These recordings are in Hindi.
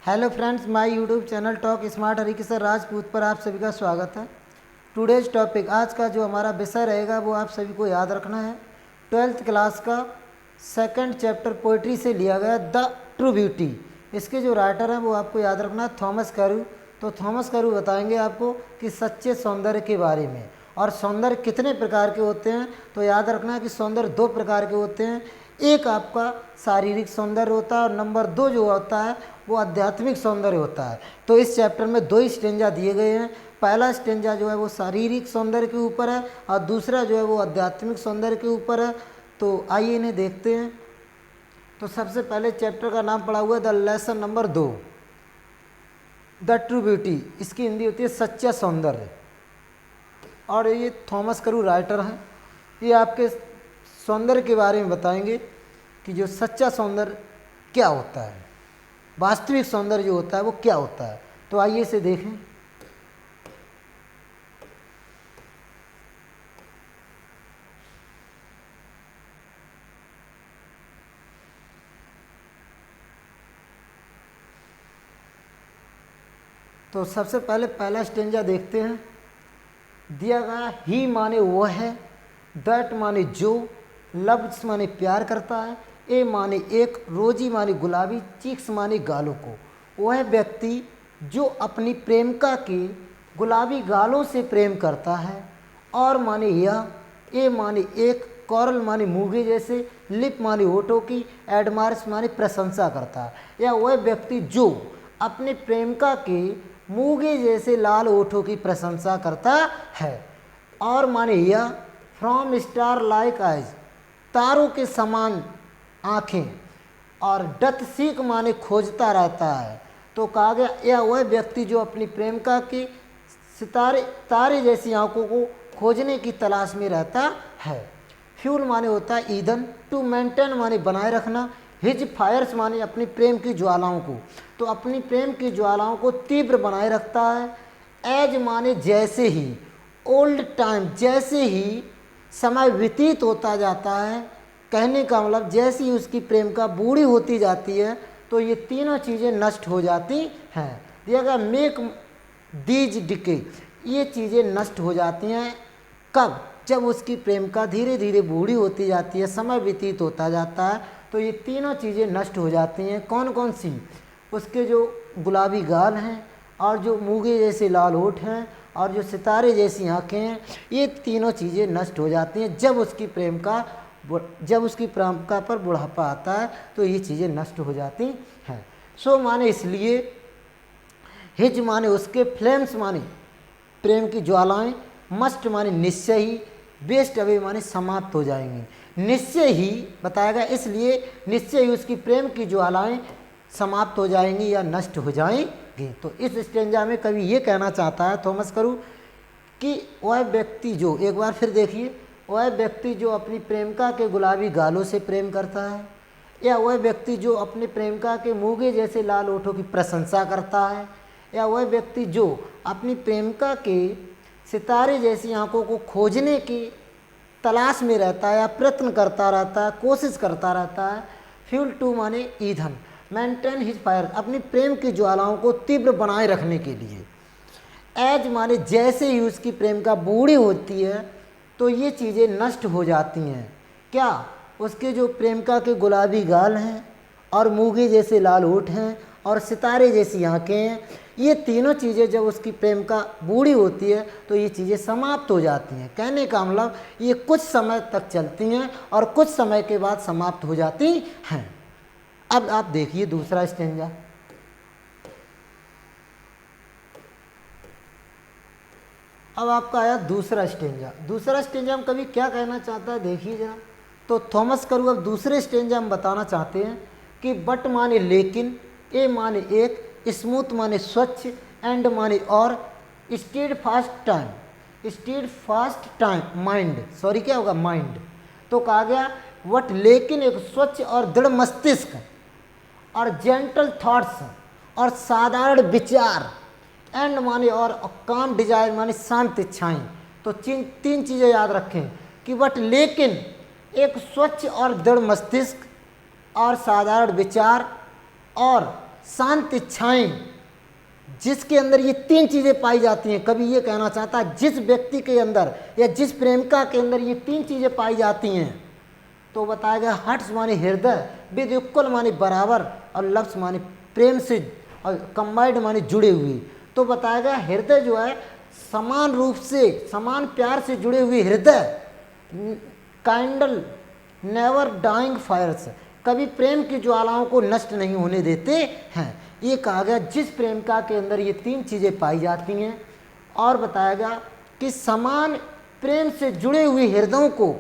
Hello friends, my YouTube channel talk smart Harikishan Rajput पर आप सभी का स्वागत है। टुडेज टॉपिक, आज का जो हमारा विषय रहेगा वो आप सभी को याद रखना है। 12th क्लास का सेकंड चैप्टर पोइट्री से लिया गया द ट्रू ब्यूटी। इसके जो राइटर हैं वो आपको याद रखना है थॉमस कैरू। तो थॉमस कैरू बताएंगे आपको कि सच्चे सौंदर्य के बारे में। और सौंदर्य कितने प्रकार के होते हैं तो याद रखना है कि सौंदर्य दो प्रकार के होते हैं। एक आपका शारीरिक सौंदर्य होता है और नंबर 2 जो होता है वो आध्यात्मिक सौंदर्य होता है। तो इस चैप्टर में 2 स्टेंजा दिए गए हैं। पहला स्टेंजा जो है वो शारीरिक सौंदर्य के ऊपर है और दूसरा जो है वो आध्यात्मिक सौंदर्य के ऊपर है। तो आइए इन्हें देखते हैं। तो सबसे पहले चैप्टर का नाम पड़ा हुआ है the lesson number 2, the true beauty. इसकी हिंदी होती है सच्चा सौंदर्य। और ये थॉमस कैरू राइटर हैं। ये आपके सौंदर्य के बारे में बताएंगे कि जो सच्चा सौंदर्य क्या होता है, वास्तविक सौंदर्य जो होता है वो क्या होता है। तो आइए इसे देखें। तो सबसे पहले पहला स्टेंजा देखते हैं। दिया गया ही माने वो है, दैट माने जो, लव्स माने प्यार करता है, ए माने एक, रोजी माने गुलाबी, चीक्स माने गालों को। वह व्यक्ति जो अपनी प्रेमिका के गुलाबी गालों से प्रेम करता है, और माने यह, ए माने एक, कॉरल माने मूंगे जैसे, लिप माने होठों की, एडमायर्स माने प्रशंसा करता है। या वह व्यक्ति जो अपने प्रेमिका के मूंगे जैसे लाल होठों की प्रशंसा करता है, और माने यह, फ्रॉम स्टार लाइक आइज, तारों के समान आँखें, और डथ सीक माने खोजता रहता है। तो कहा गया यह वह व्यक्ति जो अपनी प्रेमिका की तारे जैसी आंखों को खोजने की तलाश में रहता है। फ्यूल माने होता है ईंधन, टू मेंटेन माने बनाए रखना, हिज फायर्स माने अपनी प्रेम की ज्वालाओं को, तो अपनी प्रेम की ज्वालाओं को तीव्र बनाए रखता है। एज माने जैसे ही, ओल्ड टाइम जैसे ही समय व्यतीत होता जाता है, कहने का मतलब जैसे ही उसकी प्रेमिका बूढ़ी होती जाती है तो ये तीनों चीज़ें नष्ट हो जाती हैं। दिया गया मेक दीज डिके, ये चीज़ें नष्ट हो जाती हैं कब? जब उसकी प्रेमिका धीरे धीरे बूढ़ी होती जाती है, समय व्यतीत होता जाता है, तो ये तीनों चीज़ें नष्ट हो जाती हैं। कौन कौन सी? उसके जो गुलाबी गाल हैं, और जो मूंगे जैसे लाल होठ हैं, और जो सितारे जैसी आँखें हैं, ये तीनों चीज़ें नष्ट हो जाती हैं जब उसकी प्रेमिका पर बुढ़ापा आता है, तो ये चीज़ें नष्ट हो जाती हैं। सो माने इसलिए, हिज माने उसके, फ्लेम्स माने प्रेम की ज्वालाएं, मस्ट माने निश्चय ही, वेस्ट अवे माने समाप्त हो जाएंगी। निश्चय ही बताया गया, इसलिए निश्चय ही उसकी प्रेम की ज्वालाएं समाप्त हो जाएंगी या नष्ट हो जाएंगी। तो इस स्टेंजा में कवि ये कहना चाहता है थॉमस कैरू कि वह व्यक्ति जो, एक बार फिर देखिए, वह व्यक्ति जो अपनी प्रेमिका के गुलाबी गालों से प्रेम करता है, या वह व्यक्ति जो अपनी प्रेमिका के मूंगे जैसे लाल होठों की प्रशंसा करता है, या वह व्यक्ति जो अपनी प्रेमिका के सितारे जैसी आंखों को खोजने की तलाश में रहता है या प्रयत्न करता रहता है, कोशिश करता रहता है। फ्यूल टू माने ईंधन, मेंटेन हिज फायर, अपनी प्रेम की ज्वालाओं को तीव्र बनाए रखने के लिए। एज माने जैसे ही उसकी प्रेमिका बूढ़ी होती है तो ये चीज़ें नष्ट हो जाती हैं। क्या? उसके जो प्रेमिका के गुलाबी गाल हैं, और मूंगे जैसे लाल होठ हैं, और सितारे जैसी आँखें हैं, ये तीनों चीज़ें जब उसकी प्रेमिका बूढ़ी होती है तो ये चीज़ें समाप्त हो जाती हैं। कहने का मतलब ये कुछ समय तक चलती हैं और कुछ समय के बाद समाप्त हो जाती हैं। अब आप देखिए दूसरा स्टेंजा। अब आपका आया दूसरा स्टेंजा। दूसरा स्टेंजा में कवि क्या कहना चाहता है देखिए जरा। तो थॉमस कैरू अब दूसरे स्टेंजा में बताना चाहते हैं कि बट माने लेकिन, ए माने एक, स्मूथ माने स्वच्छ, एंड माने और, stead fast time mind, sorry क्या होगा माइंड। तो कहा गया वट, लेकिन एक स्वच्छ और दृढ़ मस्तिष्क, और जेंटल थॉट्स, और साधारण विचार, एंड माने और काम डिजायर माने शांत इच्छाएं। तो तीन चीज़ें याद रखें कि बट लेकिन एक स्वच्छ और दृढ़ मस्तिष्क, और साधारण विचार, और शांत इच्छाएं, जिसके अंदर ये तीन चीज़ें पाई जाती हैं। कवि ये कहना चाहता है जिस व्यक्ति के अंदर या जिस प्रेमिका के अंदर ये तीन चीज़ें पाई जाती हैं, तो बताया गया हर्ष माने हृदय, विद्युक्ल माने बराबर, और लफ्स माने प्रेम से, और कंबाइंड माने जुड़े हुए। तो बताया गया हृदय जो है समान रूप से, समान प्यार से जुड़े हुए हृदय, काइंडल नेवर डाइंग फायर्स, कभी प्रेम की ज्वालाओं को नष्ट नहीं होने देते हैं। ये कहा गया जिस प्रेमिका के अंदर ये तीन चीज़ें पाई जाती हैं, और बताया गया कि समान प्रेम से जुड़े हुए हृदयों को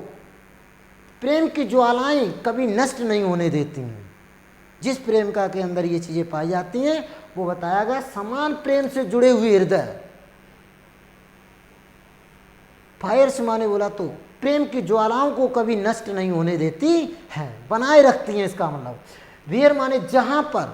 प्रेम की ज्वालाएं कभी नष्ट नहीं होने देती हैं। जिस प्रेमिका के अंदर ये चीज़ें पाई जाती हैं वो बताया गया समान प्रेम से जुड़े हुए हृदय, फायर्स माने बोला तो प्रेम की ज्वालाओं को कभी नष्ट नहीं होने देती हैं, बनाए रखती हैं। इसका मतलब वेयर माने जहाँ पर,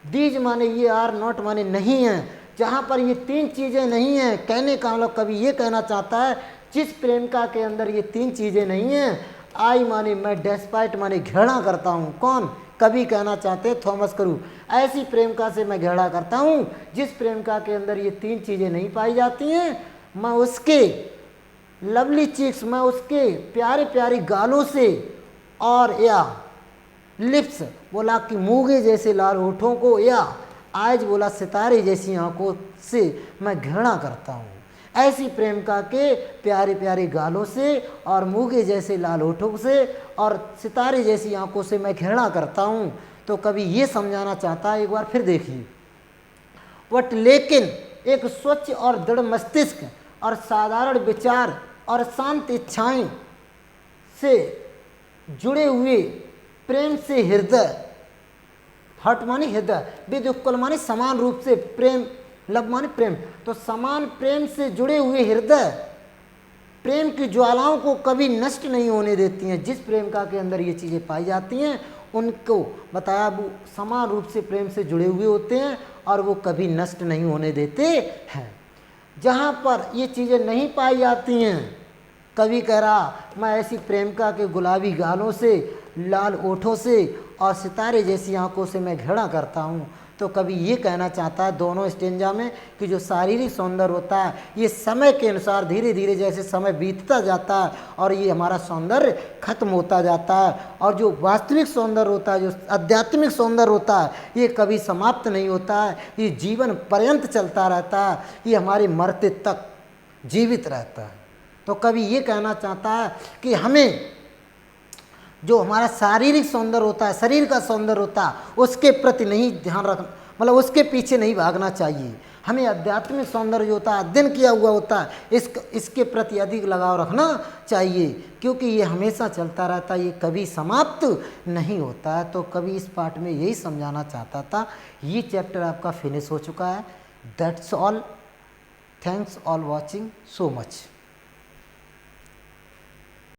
दीज माने ये आर नॉट माने नहीं है, जहाँ पर ये तीन चीज़ें नहीं हैं। कहने का मतलब कभी ये कहना चाहता है जिस प्रेमिका के अंदर ये तीन चीज़ें नहीं हैं, आई माने मैं, डेस्पाइट माने घृणा करता हूँ। कौन? कभी कहना चाहते हैं थॉमस करू, ऐसी प्रेमिका से मैं घृणा करता हूँ जिस प्रेमिका के अंदर ये तीन चीज़ें नहीं पाई जाती हैं। मैं उसके लवली चीक्स, मैं उसके प्यारे प्यारे गालों से, और या लिप्स बोला कि मूंगे जैसे लाल होठों को, या आइज बोला सितारे जैसी आंखों से मैं घृणा करता हूँ। ऐसी प्रेमिका के प्यारे प्यारे गालों से और मूंगे जैसे लाल होठों से और सितारे जैसी आंखों से मैं घृणा करता हूँ। तो कभी ये समझाना चाहता है, एक बार फिर देखिए, बट लेकिन एक स्वच्छ और दृढ़ मस्तिष्क और साधारण विचार और शांत इच्छाएं से जुड़े हुए प्रेम से हृदय, हर्ट माने हृदय, विद्युक्ल माने समान रूप से, प्रेम लव माने प्रेम, तो समान प्रेम से जुड़े हुए हृदय प्रेम की ज्वालाओं को कभी नष्ट नहीं होने देती हैं। जिस प्रेमिका के अंदर ये चीज़ें पाई जाती हैं उनको बताया वो समान रूप से प्रेम से जुड़े हुए होते हैं और वो कभी नष्ट नहीं होने देते हैं। जहाँ पर ये चीज़ें नहीं पाई जाती हैं, कवि कह रहा मैं ऐसी प्रेमिका के गुलाबी गालों से, लाल ओठों से और सितारे जैसी आंखों से मैं घृणा करता हूँ। तो कवि ये कहना चाहता है दोनों स्टेंजा में कि जो शारीरिक सौंदर्य होता है ये समय के अनुसार धीरे धीरे जैसे समय बीतता जाता है और ये हमारा सौंदर्य खत्म होता जाता है, और जो वास्तविक सौंदर्य होता है, जो आध्यात्मिक सौंदर्य होता है, ये कभी समाप्त नहीं होता है, ये जीवन पर्यंत चलता रहता है, ये हमारे मरते तक जीवित रहता है। तो कवि ये कहना चाहता है कि हमें जो हमारा शारीरिक सौंदर्य होता है, शरीर का सौंदर्य होता है, उसके प्रति नहीं ध्यान रखना, मतलब उसके पीछे नहीं भागना चाहिए। हमें आध्यात्मिक सौंदर्य जो होता है, अध्ययन किया हुआ होता है, इसके प्रति अधिक लगाव रखना चाहिए, क्योंकि ये हमेशा चलता रहता है, ये कभी समाप्त नहीं होता है। तो कवि इस पार्ट में यही समझाना चाहता था। ये चैप्टर आपका फिनिश हो चुका है। That's all, thanks all watching so much.